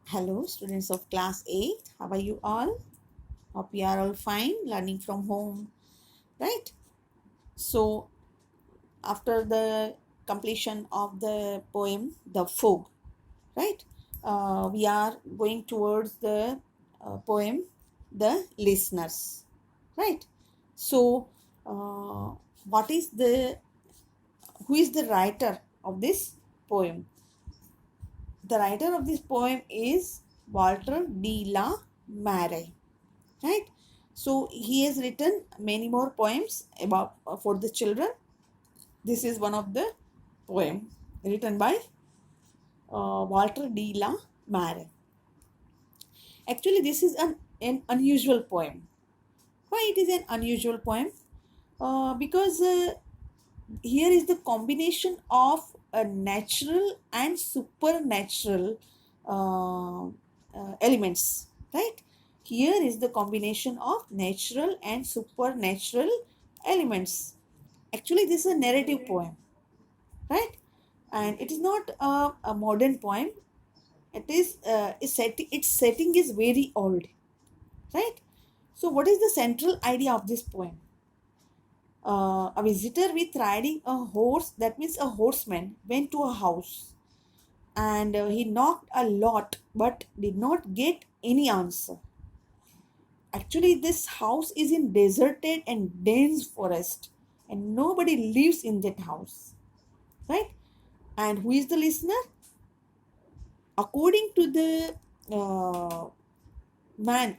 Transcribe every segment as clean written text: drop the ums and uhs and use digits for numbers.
Hello, students of class 8. How are you all? Hope you are all fine, learning from home, right? So, after the completion of the poem, The Fog, right? We are going towards the poem, The Listeners, right? So, uh, what is the, who is the writer of this poem? The writer of this poem is Walter de la Mare, right? So he has written many more poems about for the children. This is one of the poem written by Walter de la Mare. Actually, this is an unusual poem. Why it is an unusual poem? Because here is the combination of a natural and supernatural elements, right? Here is the combination of natural and supernatural elements. Actually, this is a narrative poem, right? And it is not a modern poem. It is its setting is very old, right? So what is the central idea of this poem? A visitor with riding a horse, that means a horseman, went to a house, and he knocked a lot but did not get any answer. Actually, this house is in deserted and dense forest, and nobody lives in that house, right? And who is the listener? According to the uh,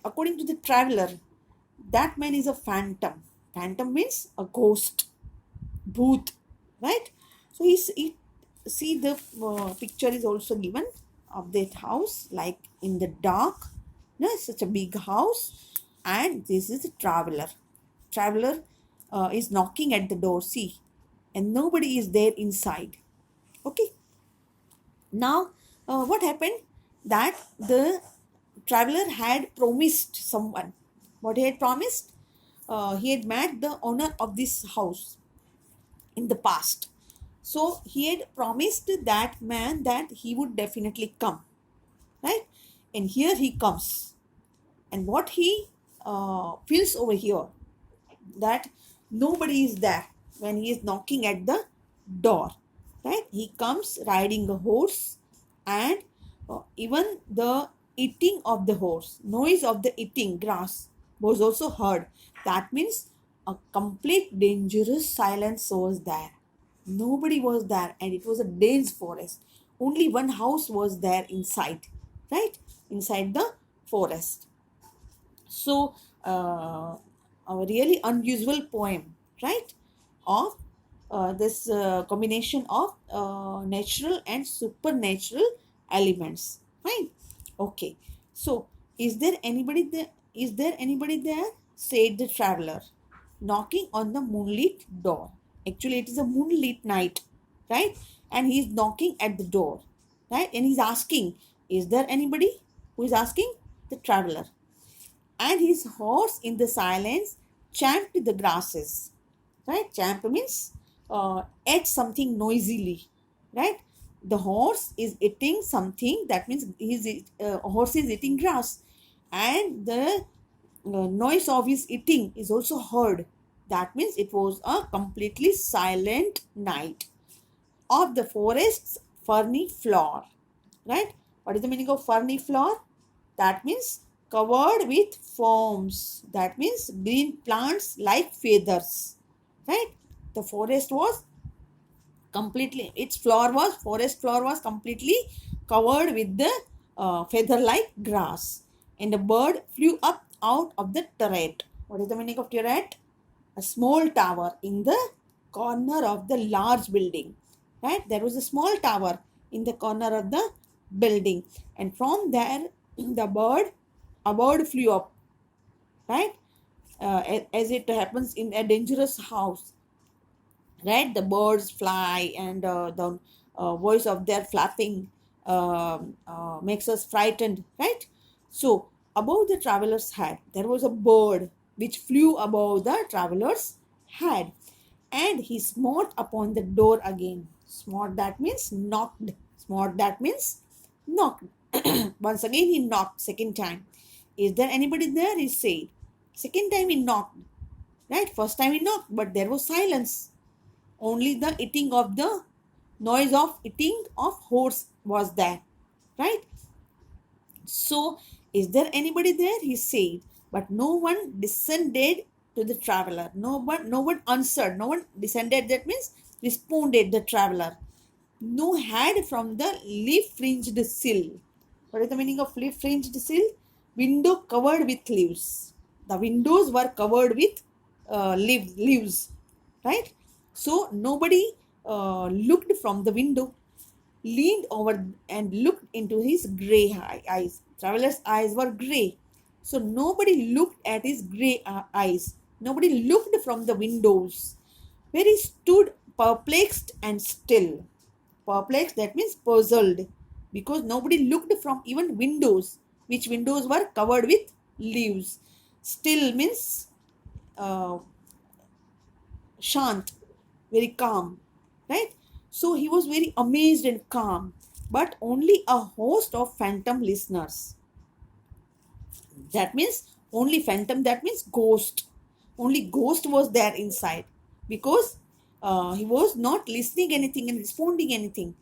according to the traveler, that man is a phantom. Phantom means a ghost, booth, right? So see the picture is also given of that house, like in the dark. No, it's such a big house, and this is a traveler. Traveler is knocking at the door. See, and nobody is there inside. Okay. Now, what happened? That the traveler had promised someone. What he had promised? He had met the owner of this house in the past. So he had promised that man that he would definitely come, right? And here he comes. And what he feels over here, that nobody is there when he is knocking at the door, right? He comes riding a horse, and even the eating of the horse, noise of the eating grass was also heard. That means a complete dangerous silence was there. Nobody was there, and it was a dense forest. Only one house was there inside, right? Inside the forest. So, a really unusual poem, right? Of this combination of natural and supernatural elements, right? Okay. So, is there anybody there? Is there anybody there? Said the traveler, knocking on the moonlit door. Actually, it is a moonlit night, right? And he is knocking at the door, right? And he's asking, is there anybody? Who is asking? The traveler. And his horse in the silence champed the grasses, right? Champ means ate something noisily, right? The horse is eating something, that means horse is eating grass, and the noise of his eating is also heard. That means it was a completely silent night of the forest's ferny floor, right? What is the meaning of ferny floor? That means covered with foams. That means green plants like feathers, right? The forest was completely, its floor was, forest floor was completely covered with the feather like grass. And a bird flew up out of the turret. What is the meaning of turret? A small tower in the corner of the large building, right? There was a small tower in the corner of the building, and from there a bird flew up, right? As it happens in a dangerous house, right? The birds fly, and the voice of their flapping makes us frightened, right? So above the traveler's head there was a bird which flew above the traveler's head, and he smote upon the door again. Smote, that means knocked. Smote, that means knocked. Once again he knocked second time. Is there anybody there? He said. Second time he knocked. Right? First time he knocked, but there was silence. Only the eating of the noise of eating of horse was there. Right? So, is there anybody there? He said, but no one descended to the traveler. No one answered. No one descended. That means responded the traveler. No head from the leaf-fringed sill. What is the meaning of leaf-fringed sill? Window covered with leaves. The windows were covered with leaves, right? So nobody looked from the window, leaned over and looked into his grey eyes. Traveler's eyes were grey. So nobody looked at his grey eyes. Nobody looked from the windows where he stood perplexed and still. Perplexed, that means puzzled, because nobody looked from even windows, which windows were covered with leaves. Still means uh, shant, very calm, right? So he was very amazed and calm, but only a host of phantom listeners. That means only phantom, that means ghost. Only ghost was there inside, because he was not listening anything and responding anything.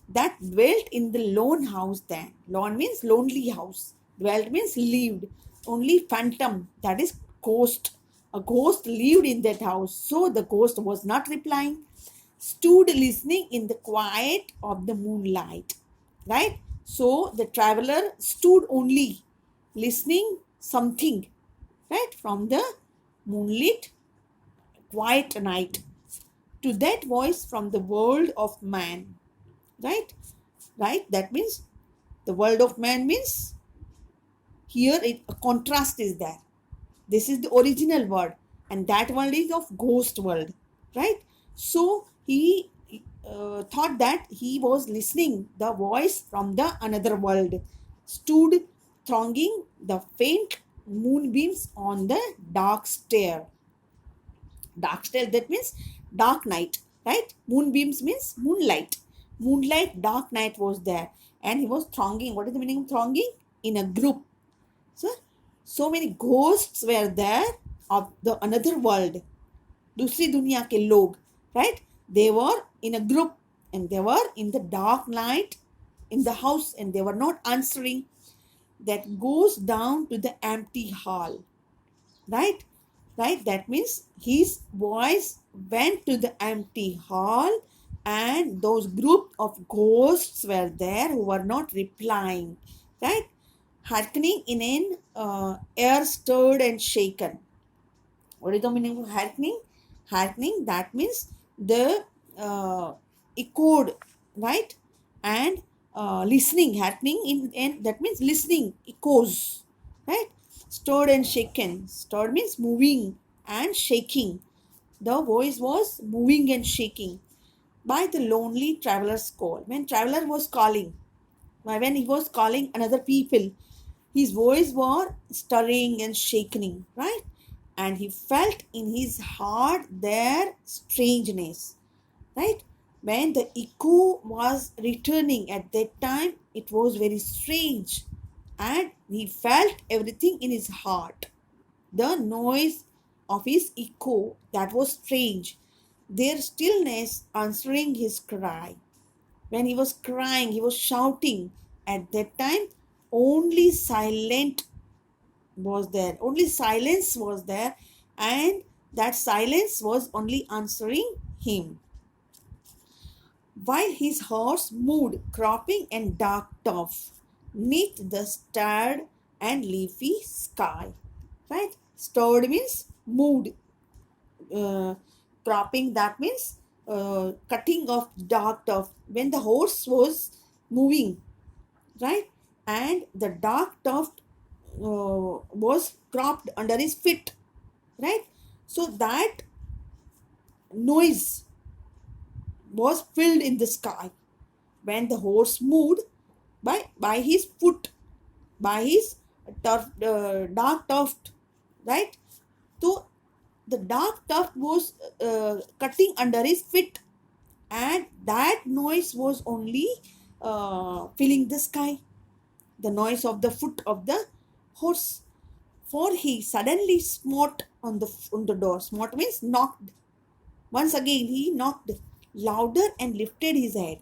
That dwelt in the lone house then. Lone means lonely house. Dwelt means lived. Only phantom, that is ghost. A ghost lived in that house. So the ghost was not replying, stood listening in the quiet of the moonlight. Right? So the traveler stood only listening something, right, from the moonlit quiet night, to that voice from the world of man. Right, that means the world of man means here a contrast is there. This is the original word, and that world is of ghost world, right? So he thought that he was listening the voice from the another world, stood thronging the faint moonbeams on the dark stair. Dark stair, that means dark night, right? Moonbeams means moonlight. Moonlight, dark night was there, and he was thronging. What is the meaning of thronging? In a group. So many ghosts were there of the another world, दूसरी दुनिया के लोग, right? They were in a group, and they were in the dark night in the house, and they were not answering. That goes down to the empty hall, right? Right, that means his voice went to the empty hall, and those group of ghosts were there who were not replying, right? Hearkening in an air stirred and shaken. What is the meaning of hearkening? Hearkening, that means the echoed, right? And listening, hearkening in, and that means listening, echoes, right? Stirred and shaken. Stirred means moving and shaking. The voice was moving and shaking by the lonely traveler's call. When traveler was calling, when he was calling another people, his voice was stirring and shaking, right? And he felt in his heart their strangeness, right? When the echo was returning at that time, it was very strange, and he felt everything in his heart. The noise of his echo, that was strange, their stillness answering his cry. When he was crying, he was shouting. At that time, only silent was there, only silence was there, and that silence was only answering him. While his horse moved, cropping and dark turf, neath the starred and leafy sky. Right? Stirred means moved. Cropping, that means cutting off dark turf. When the horse was moving, right, and the dark tuft was cropped under his feet, right? So that noise was filled in the sky when the horse moved by his foot, by his dark tuft, right? So the dark tuft was cutting under his feet, and that noise was only filling the sky. the noise of the foot of the horse. For he suddenly smote on the door. Smote means knocked. Once again he knocked louder and lifted his head.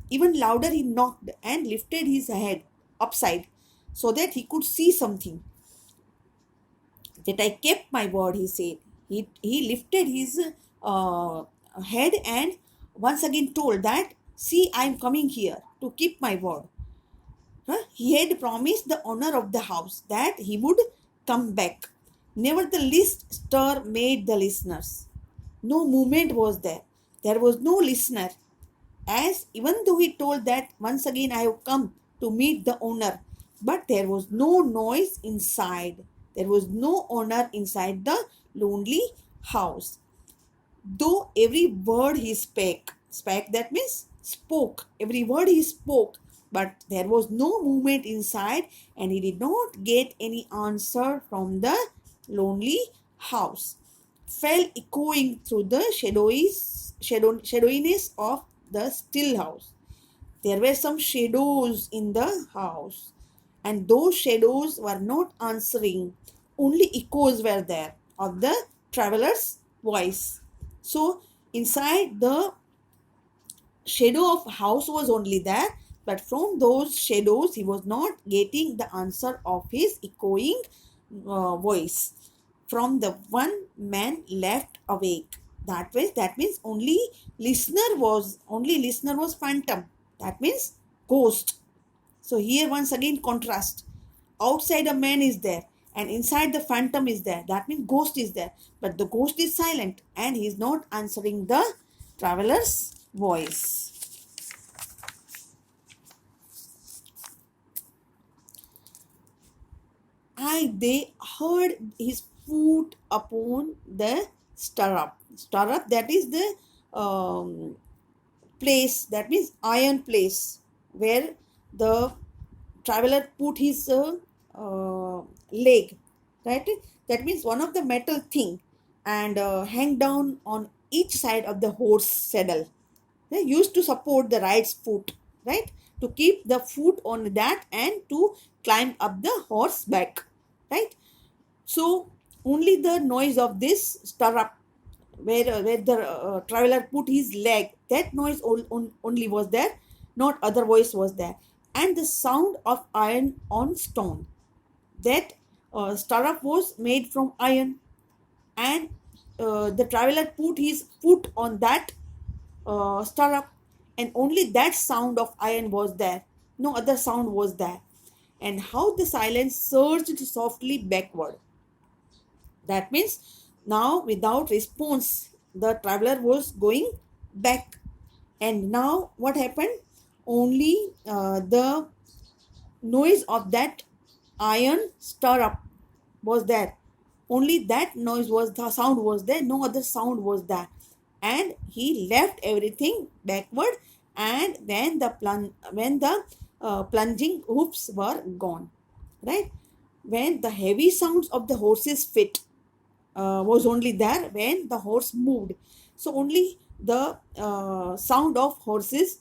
Even louder he knocked and lifted his head upside so that he could see something. That I kept my word, he said. He lifted his uh, head and once again told that, see, I am coming here to keep my word. He had promised the owner of the house that he would come back. Never the least stir made the listeners. No movement was there. There was no listener. As even though he told that once again I have come to meet the owner, but there was no noise inside. There was no owner inside the lonely house. Though every word he spake that means spoke, every word he spoke, but there was no movement inside, and he did not get any answer from the lonely house. Fell echoing through the shadowiness of the still house. There were some shadows in the house, and those shadows were not answering. Only echoes were there of the traveler's voice. So, inside the shadow of house was only there, but from those shadows he was not getting the answer of his echoing voice from the one man left awake. That means only listener was phantom. That means ghost. So here once again contrast. Outside a man is there and inside the phantom is there. That means ghost is there. But the ghost is silent and he is not answering the traveler's voice. They heard his foot upon the stirrup. Stirrup, that is the place, that means iron place, where the traveler put his leg, right? That means one of the metal thing, and hang down on each side of the horse saddle. They used to support the rider's foot, right? To keep the foot on that and to climb up the horse back, right? So only the noise of this stirrup, where the traveler put his leg, that noise only was there, not other voice was there, and the sound of iron on stone. That stirrup was made from iron, and the traveler put his foot on that stirrup, and only that sound of iron was there, no other sound was there. And how the silence surged softly backward. That means now without response, the traveler was going back. And now what happened? Only the noise of that iron stirrup was there. Only that noise was the sound was there, no other sound was there. And he left everything backward, and when the plunging hoofs were gone, right? When the heavy sounds of the horse's feet was only there when the horse moved. So only the sound of horse's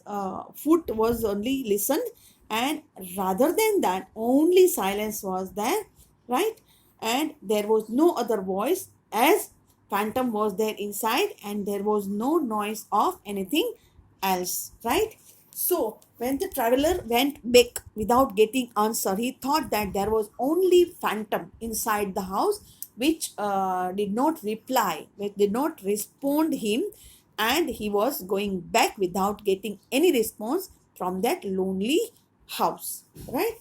foot was only listened, and rather than that, only silence was there, right? And there was no other voice, as phantom was there inside, and there was no noise of anything else, right? So when the traveler went back without getting answer, he thought that there was only phantom inside the house, which did not reply, which did not respond him, and he was going back without getting any response from that lonely house, right?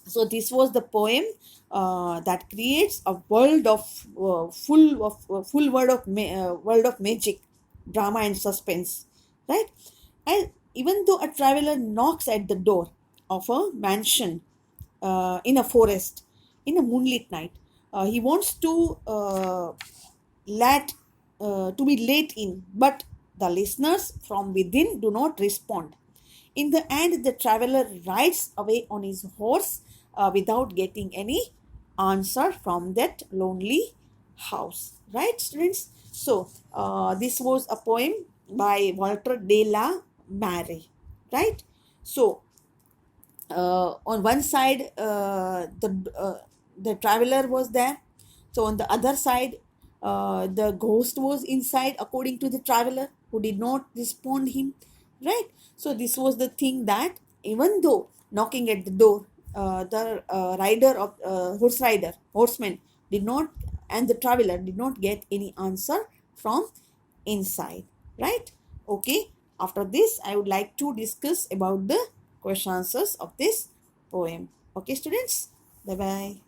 So this was the poem that creates a world of full world of magic, drama and suspense, right? And even though a traveler knocks at the door of a mansion in a forest in a moonlit night, he wants let to be let in, but the listeners from within do not respond. In the end, the traveler rides away on his horse without getting any answer from that lonely house. Right, students? So, this was a poem by Walter de la Mare. Right? So, on one side the traveler was there, so on the other side the ghost was inside according to the traveler who did not respond him, right? So this was the thing, that even though knocking at the door, the rider of horseman did not, and the traveler did not get any answer from inside, right? Okay, after this I would like to discuss about the question answers of this poem. Okay students, bye bye.